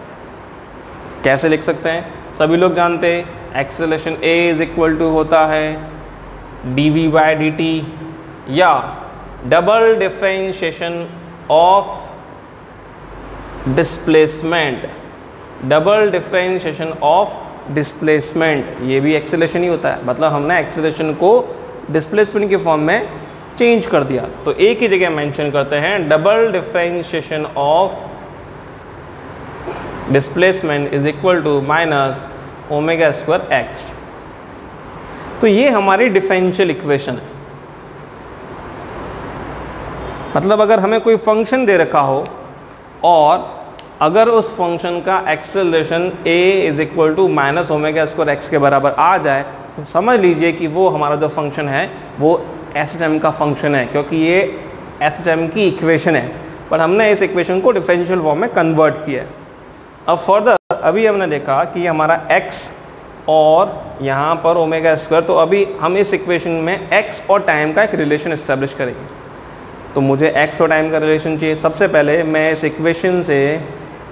A: कैसे लिख सकते हैं? सभी लोग जानते हैं acceleration a is equal to होता है dv बाय dt, या double differentiation of displacement. Double differentiation of displacement, ये भी एक्सेलरेशन ही होता है, मतलब हमने एक्सेलरेशन को डिस्प्लेसमेंट की फॉर्म में चेंज कर दिया। तो एक ही जगह मेंशन करते हैं double differentiation of displacement is equal to minus omega square x. तो ये हमारी डिफरेंशियल इक्वेशन है। मतलब अगर हमें कोई फंक्शन दे रखा हो और अगर उस फंक्शन का acceleration a is equal to minus omega square x के बराबर आ जाए, तो समझ लीजिए कि वो हमारा जो फंक्शन है वो एसएचएम का फंक्शन है, क्योंकि ये एसएचएम की इक्वेशन है, पर हमने इस इक्वेशन को डिफरेंशियल फॉर्म में कन्वर्ट किया है। अब फर्दर अभी हमने देखा कि हमारा x और यहाँ पर ओमेगा स्क्वायर, तो अभी हम इस इक्वेशन में x और टाइम का एक रिलेशन इस्टेब्लिश करेंगे। तो मुझे x और टाइम का रिलेशन चाहिए। सबसे पहले मैं इस इक्वेशन से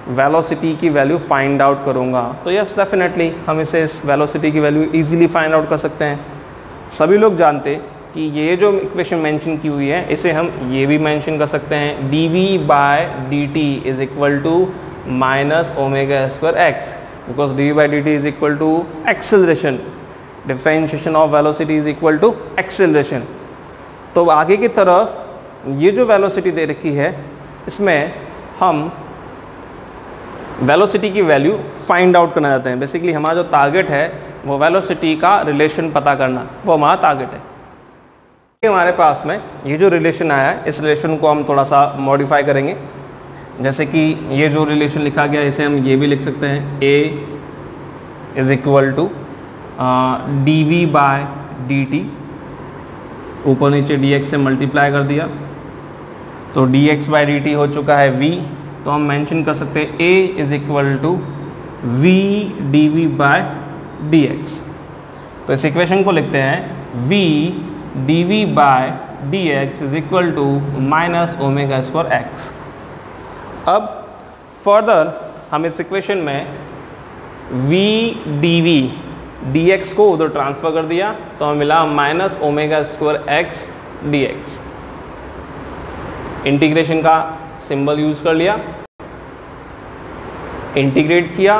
A: वेलोसिटी की वैल्यू फाइंड आउट करूँगा। तो यस, डेफिनेटली हम इसे इस वेलोसिटी की वैल्यू इजीली फाइंड आउट कर सकते हैं। सभी लोग जानते कि ये जो इक्वेशन मेंशन की हुई है इसे हम ये भी मेंशन कर सकते हैं, dv by dt is equal to minus omega square x, because dv by dt is equal to acceleration. Differentiation of velocity is equal to acceleration. तो आगे की तरफ ये जो वेलोसिटी दे रखी है इसमें हम वेलोसिटी की वैल्यू फाइंड आउट करना चाहते हैं। बेसिकली हमारा जो टारगेट है वो वेलोसिटी का रिलेशन पता करना, वो हमारा टारगेट है। हमारे पास में ये जो रिलेशन आया है, इस रिलेशन को हम थोड़ा सा मॉडिफाई करेंगे। जैसे कि ये जो रिलेशन लिखा गया इसे हम ये भी लिख सकते हैं, a is equal to dv by dt, ऊपर नीचे dx से मल्टीप्लाई कर दिया तो dx बाय dt हो चुका है v। तो हम मेंशन कर सकते हैं a is equal to v dv by dx। तो इस इक्वेशन को लिखते हैं v dv by dx is equal to minus omega square x. अब फर्दर हम इस इक्वेशन में v dv dx को उधर ट्रांसफर कर दिया तो हमें मिला minus omega square x dx। Integration का सिंबल यूज कर लिया, इंटीग्रेट किया,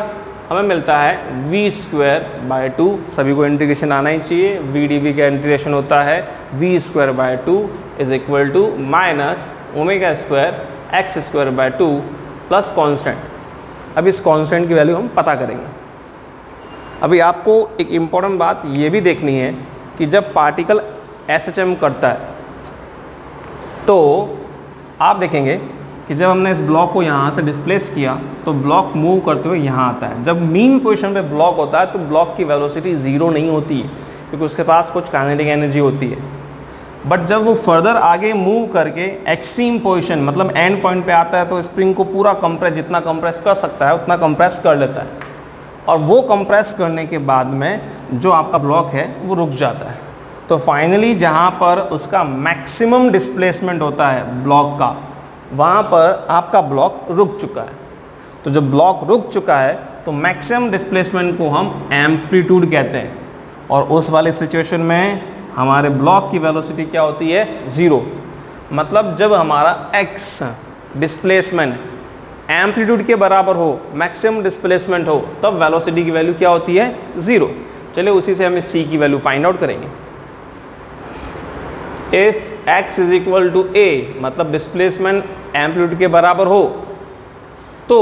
A: हमें मिलता है v स्क्वायर बाय 2। सभी को इंटीग्रेशन आना ही चाहिए। v dv का इंटीग्रेशन होता है v square by 2 is equal to minus omega square x square by 2 plus constant. अब इस कॉन्स्टेंट की वैल्यू हम पता करेंगे। अभी आपको एक इम्पॉर्टेंट बात ये भी देखनी है कि जब पार्टिकल एसएचएम करता है तो आप देखेंगे कि जब हमने इस ब्लॉक को यहाँ से डिस्प्लेस किया तो ब्लॉक मूव करते हुए यहाँ आता है। जब मीन पोजीशन पे ब्लॉक होता है तो ब्लॉक की वेलोसिटी ज़ीरो नहीं होती है, क्योंकि उसके पास कुछ काइनेटिक एनर्जी होती है। बट जब वो फर्दर आगे मूव करके एक्सट्रीम पोजीशन मतलब एंड पॉइंट पे आता है तो स्प्रिंग को पूरा कंप्रेस, जितना कंप्रेस कर सकता है उतना कंप्रेस कर लेता है, और वो कंप्रेस करने के बाद में जो आपका ब्लॉक है वो रुक जाता है। तो फाइनली जहाँ पर उसका मैक्सिमम डिस्प्लेसमेंट होता है ब्लॉक का, वहाँ पर आपका ब्लॉक रुक चुका है। तो जब ब्लॉक रुक चुका है तो मैक्सिमम डिस्प्लेसमेंट को हम एम्पलीट्यूड कहते हैं, और उस वाले सिचुएशन में हमारे ब्लॉक की वेलोसिटी क्या होती है? 0। मतलब जब हमारा x डिस्प्लेसमेंट एम्पलीट्यूड के बराबर हो, मैक्सिमम डिस्प्लेसमेंट हो, तब वेलोसिटी की वैल्यू क्या होती है? 0। चलिए उसी से हम c की वैल्यू फाइंड आउट करेंगे। If x is equal to a, मतलब डिस्प्लेसमेंट एम्पलीट्यूड के बराबर हो, तो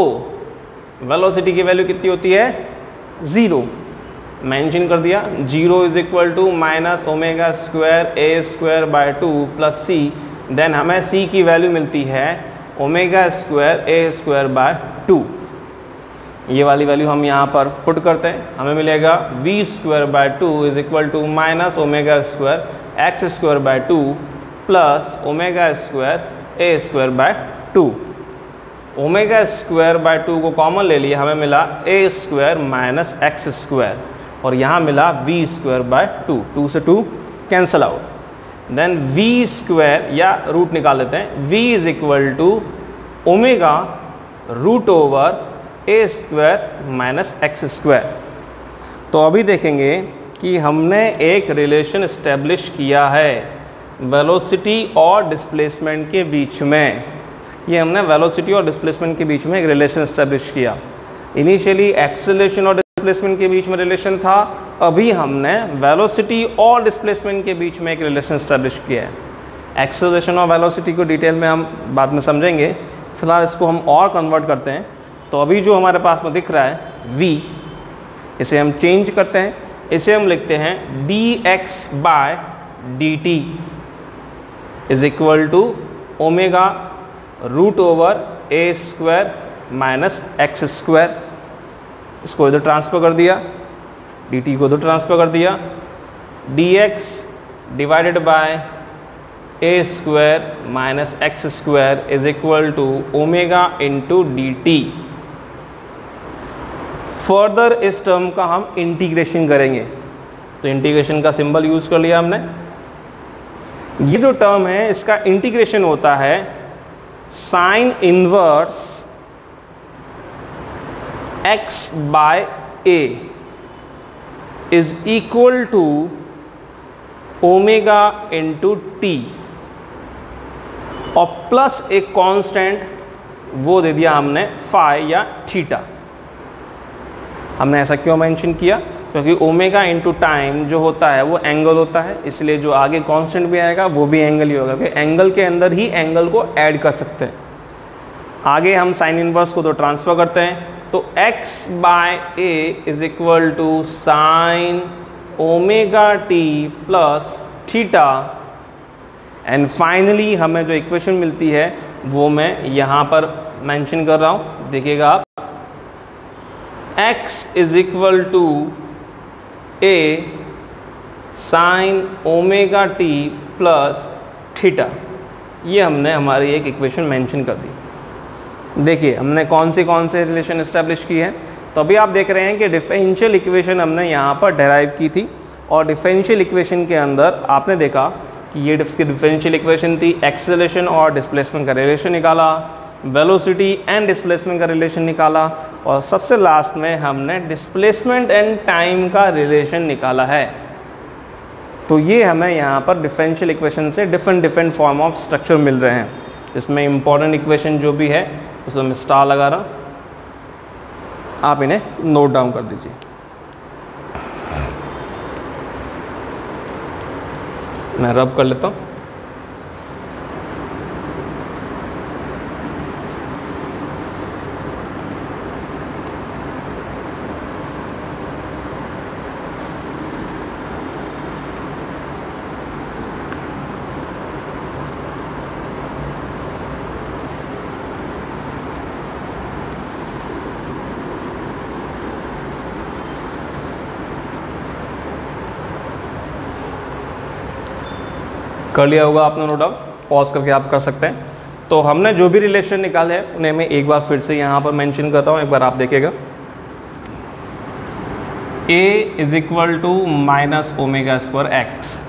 A: वेलोसिटी की वैल्यू कितनी होती है? 0। मेंशन कर दिया। 0 is equal to minus omega square a square by 2 plus c. Then हमें c की वैल्यू मिलती है omega square a square by 2। ये वाली वैल्यू हम यहाँ पर पुट करते हैं, हमें मिलेगा v square by 2 is equal to minus omega square x square by 2 plus omega square a square by 2। Omega square by 2 को कॉमन ले लिया, हमें मिला a square minus x square, और यहाँ मिला v स्क्वायर बाय 2। 2 से 2 cancel out. Then v square या रूट निकाल लेते हैं। v is equal to omega root over a square minus x square. तो अभी देखेंगे कि हमने एक रिलेशन इस्टेब्लिश किया है वेलोसिटी और डिस्प्लेसमेंट के बीच में। ये हमने वेलोसिटी और डिस्प्लेसमेंट के बीच में एक रिलेशन इस्टेब्लिश किया। इनिशियली एक्सेलरेशन और डिस्प्लेसमेंट के बीच में रिलेशन था, अभी हमने वेलोसिटी और डिस्प्लेसमेंट के बीच में एक रिलेशन इस्टेब्लिश किया है। एक्सेलरेशन और वेलोसिटी को डिटेल में हम बाद में समझेंगे, फिलहाल इसको हम और कन्वर्ट करते हैं। तो अभी जो हमारे पास में दिख रहा है v, इसे हम चेंज करते हैं, इसे हम लिखते हैं dx by dt is equal to omega root over a square minus x square. इसको इधर ट्रांसफर कर दिया, dt को इधर ट्रांसफर कर दिया, dx divided by a square minus x square is equal to omega into dt। Further इस term का हम इंटीग्रेशन करेंगे, तो इंटीग्रेशन का सिंबल यूज कर लिया हमने। ये जो टर्म है इसका इंटीग्रेशन होता है sine inverse x by a is equal to omega into t, और प्लस एक कांस्टेंट वो दे दिया हमने फाई या थीटा। हमने ऐसा क्यों मेंशन किया? क्योंकि ओमेगा इंटू टाइम जो होता है वो एंगल होता है, इसलिए जो आगे कांस्टेंट भी आएगा वो भी एंगल ही होगा, क्योंकि एंगल के अंदर ही एंगल को ऐड कर सकते हैं। आगे हम साइन इनवर्स को तो ट्रांसफर करते हैं, तो x by a is equal to sine omega T plus theta. And finally हमें जो इक्वेशन मिलती है वो मैं यहाँ पर मेंशन कर रहा हूँ, देखिएगा आप। x is equal to a sine omega T plus theta, ये हमने हमारी एक इक्वेशन मेंशन कर दी। देखिए हमने कौन से रिलेशन इस्टेब्लिश की है। तो अभी आप देख रहे हैं कि डिफरेंशियल इक्वेशन हमने यहाँ पर डेराइव की थी, और डिफरेंशियल इक्वेशन के अंदर आपने देखा कि ये डिफरेंशियल इक्वेशन थी, एक्सेलरेशन और डिस्प्लेसमेंट का रिलेशन निकाला, वेलोसिटी एंड डिस्प्लेसमेंट का रिलेशन निकाला, और सबसे लास्ट में हमने डिस्प्लेसमेंट एंड टाइम का रिलेशन निकाला है। तो ये हमें यहाँ पर डिफरेंशियल इक्वेशन से डिफरेंट फॉर्म ऑफ स्ट्रक्चर मिल रहे हैं। इसमें इंपॉर्टेंट इक्वेशन जो भी है उसमें मैं स्टार लगा रहा हूँ, आप इन्हें नोट डाउन कर दीजिए। मैं रब कर लेता हूँ। कर लिया होगा आपने नोट डाउन, पॉज करके आप कर सकते हैं। तो हमने जो भी रिलेशन निकाले हैं उन्हें मैं एक बार फिर से यहाँ पर मेंशन करता हूँ, एक बार आप देखिएगा। a is equal to minus omega square x,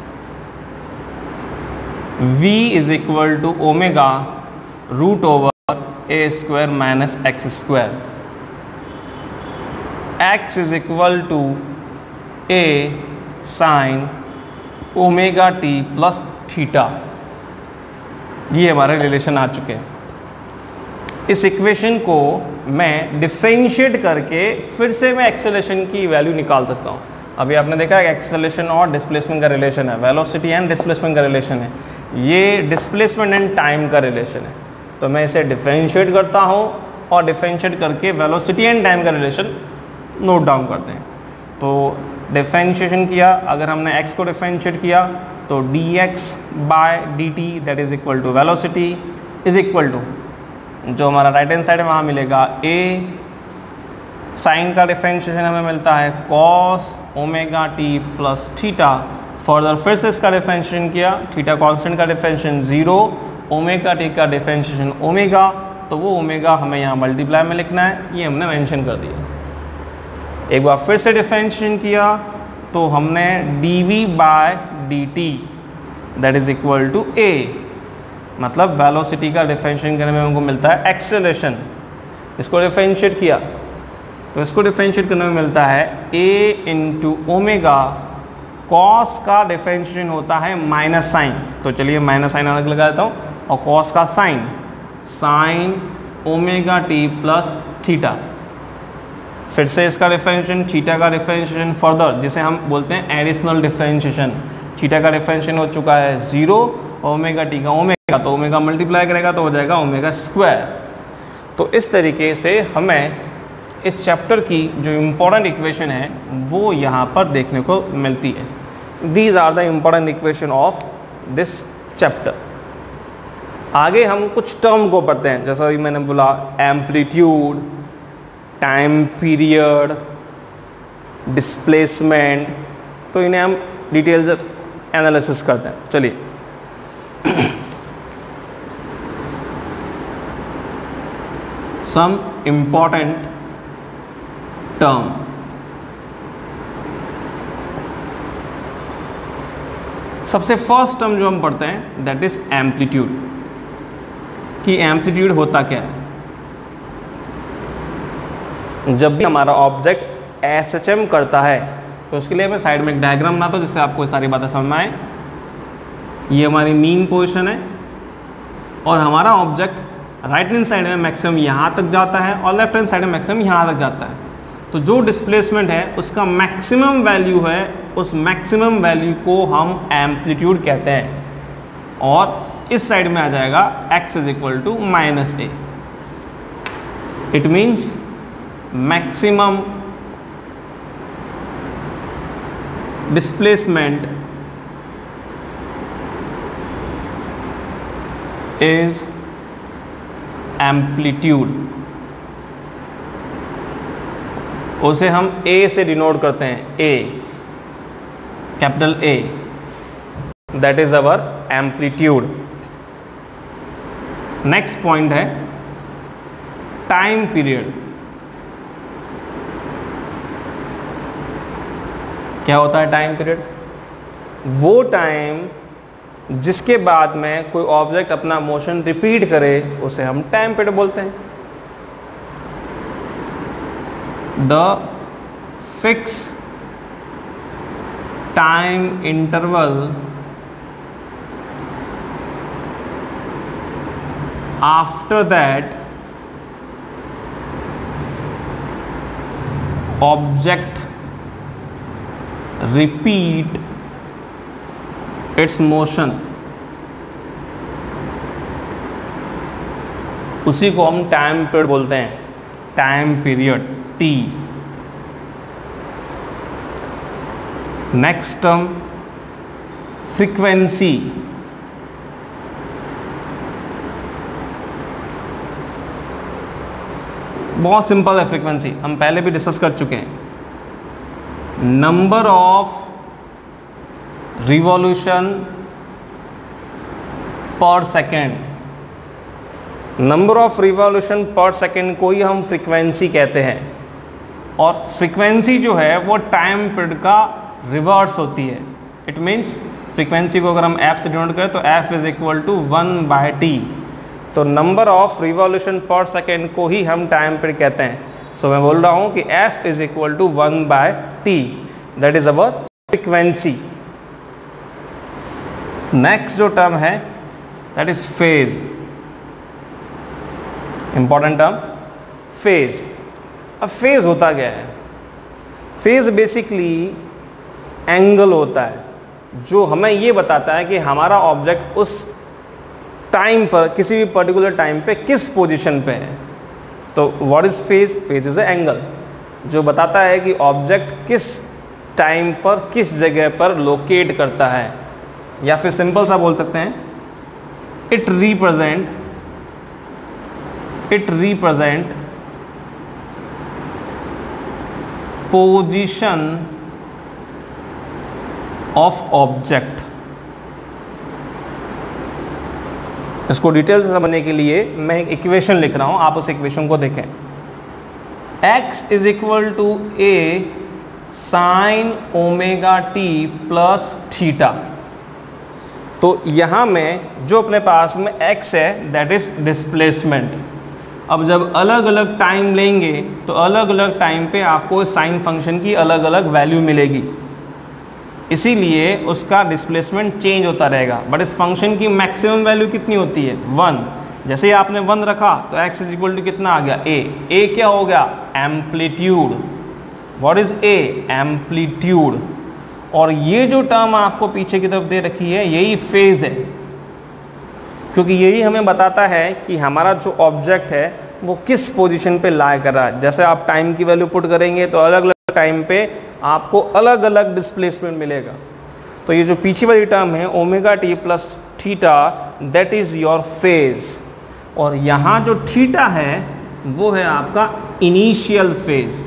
A: v is equal to omega root over a square minus x square, x is equal to a sine omega T plus theta. ये हमारे relation आ चुके हैं। इस equation को मैं differentiate करके फिर से मैं एक्सेलरेशन की वैल्यू निकाल सकता हूँ। अभी आपने देखा है एक्सेलरेशन और डिस्प्लेसमेंट का रिलेशन है, वेलोसिटी एंड डिस्प्लेसमेंट का रिलेशन है, ये डिस्प्लेसमेंट एंड टाइम का रिलेशन है। तो मैं इसे डिफरेंशिएट करता हूँ और डिफरेंशिएट करके वेलोसिटी एंड टाइम का रिलेशन नोट डाउन करते हैं। तो डिफरेंशिएशन किया, अगर हमने x को डिफरेंशिएट किया तो dx by dt that is equal to velocity is equal to जो हमारा राइट हैंड साइड है वहाँ मिलेगा a, साइन का डिफरेंशिएशन हमें मिलता है cos omega T plus theta. Further फिर से इसका डिफरेंशिएशन किया, थीटा कांस्टेंट का डिफरेंशिएशन 0, ओमेगा टी का डिफरेंशिएशन ओमेगा, तो वो ओमेगा हमें यहाँ मल्टीप्लाई में लिखना है, ये हमने मेंशन कर दिया। एक बार फिर से डिफरेंशिएशन किया तो हमने dv by dt that is equal to a, मतलब वेलोसिटी का डिफरेंशिएशन करने में हमको मिलता है एक्सेलरेशन। इसको डिफरेंशिएट किया तो इसको डिफरेंशिएट करने में मिलता है a इंटू ओमेगा, कॉस का डिफरेंशिएशन होता है माइनस साइन, तो चलिए माइनस साइन अलग लगा देता हूँ, और कॉस का sine sine omega T plus theta. फिर से इसका डिफरेंशिएशन, थीटा का डिफरेंशिएशन फर्दर जिसे हम बोलते हैं एडिशनल डिफरेंशिएशन। थीटा का डिफरेंशिएशन हो चुका है 0, ओमेगा टी का ओमेगा, तो ओमेगा मल्टीप्लाई करेगा तो हो जाएगा ओमेगा स्क्वायर। तो इस तरीके से हमें इस चैप्टर की जो इम्पोर्टेंट इक्वेशन है वो यहाँ पर देखने को मिलती है। These are the important equation of this chapter. आगे हम कुछ टर्म को पढ़ते हैं, जैसा अभी मैंने बोला एम्पलीट्यूड, टाइम पीरियड, डिस्प्लेसमेंट, तो इन्हें हम डिटेल से एनालिसिस करते हैं। चलिए सम इम्पॉर्टेंट टर्म। सबसे फर्स्ट टर्म जो हम पढ़ते हैं दैट इज एम्पलीट्यूड, कि एम्पलीट्यूड होता क्या है। जब भी हमारा ऑब्जेक्ट एसएचएम करता है तो उसके लिए मैं साइड में एक डायग्राम बनाता हूँ जिससे आपको ये सारी बातें समझ में आए। ये हमारी मीन पोजीशन है और हमारा ऑब्जेक्ट राइट हैंड साइड में मैक्सिमम यहाँ तक जाता है और लेफ्ट हैंड साइड में मैक्सिमम यहाँ तक जाता है। तो जो डिस्प्लेसमेंट है उसका मैक्सिमम वैल्यू है, उस मैक्सिमम वैल्यू को हम एम्पलीट्यूड कहते हैं, और इस साइड में आ जाएगा x is equal to minus a. It means maximum displacement is amplitude। उसे हम A से डिनोट करते हैं, A, capital A, that is our amplitude. Next point है टाइम पीरियड। क्या होता है टाइम पीरियड? वो टाइम जिसके बाद में कोई ऑब्जेक्ट अपना मोशन रिपीट करे उसे हम टाइम पीरियड बोलते हैं। The fix time interval after that object repeat its motion, उसी को हम टाइम पीरियड बोलते हैं, time period T। Next term frequency. बहुत सिंपल है फ्रीक्वेंसी, हम पहले भी डिस्कस कर चुके हैं। Number of revolution per second, number of revolution per second को ही हम फ्रीक्वेंसी कहते हैं। और फ्रीक्वेंसी जो है वो टाइम पीरियड का रिवर्स होती है। इट मीन्स फ्रीक्वेंसी को अगर हम f से डिनोट करें तो f is equal to 1/t। तो number of revolution per second को ही हम टाइम पीरियड कहते हैं। सो मैं बोल रहा हूँ कि f is equal to 1/t, that is our frequency. Next जो टर्म है that is phase, important term phase. अब फेज होता क्या है? फेज बेसिकली एंगल होता है जो हमें ये बताता है कि हमारा ऑब्जेक्ट उस टाइम पर, किसी भी पर्टिकुलर टाइम पे किस पोजीशन पे है। तो what is phase? Phase is A angle जो बताता है कि ऑब्जेक्ट किस टाइम पर किस जगह पर लोकेट करता है, या फिर सिंपल सा बोल सकते हैं it represent position of object. इसको डिटेल से समझने के लिए मैं एक इक्वेशन लिख रहा हूं, आप उस इक्वेशन को देखें। x is equal to a sine omega T plus theta. तो यहाँ में जो अपने पास में x है दैट इज डिस्प्लेसमेंट। अब जब अलग अलग टाइम लेंगे तो अलग अलग टाइम पे आपको साइन फंक्शन की अलग अलग वैल्यू मिलेगी, इसीलिए उसका डिस्प्लेसमेंट चेंज होता रहेगा। बट इस फंक्शन की मैक्सिमम वैल्यू कितनी होती है? 1। जैसे ही आपने 1 रखा तो x इज इक्वल टू कितना आ गया? a क्या हो गया? Amplitude. What is a? Amplitude. और ये जो टर्म आपको पीछे की तरफ दे रखी है यही फेज है, क्योंकि यही हमें बताता है कि हमारा जो ऑब्जेक्ट है वो किस पोजीशन पे लाई कर रहा है। जैसे आप टाइम की वैल्यू पुट करेंगे तो अलग अलग टाइम पे आपको अलग अलग डिस्प्लेसमेंट मिलेगा। तो ये जो पीछे वाली टर्म है omega T plus theta that is your phase. और यहाँ जो थीटा है वो है आपका initial phase.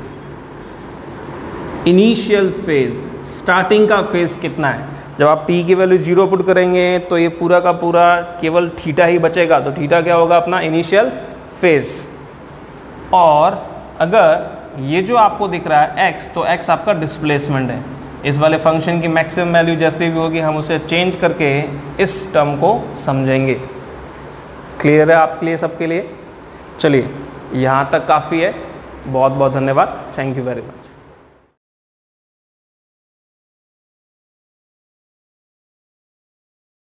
A: Initial phase, starting का फेज कितना है। जब आप t की वैल्यू 0 पुट करेंगे तो ये पूरा का पूरा केवल थीटा ही बचेगा। तो थीटा क्या होगा? अपना इनिशियल फेज। और अगर ये जो आपको दिख रहा है x, तो x आपका डिस्प्लेसमेंट है। इस वाले फंक्शन की मैक्सिमम वैल्यू जैसे भी होगी हम उसे चेंज करके इस टर्म को समझेंगे। क्लियर है आपके लिए, सबके लिए? चलिए यहाँ तक काफ़ी है। बहुत बहुत धन्यवाद। Thank you very much.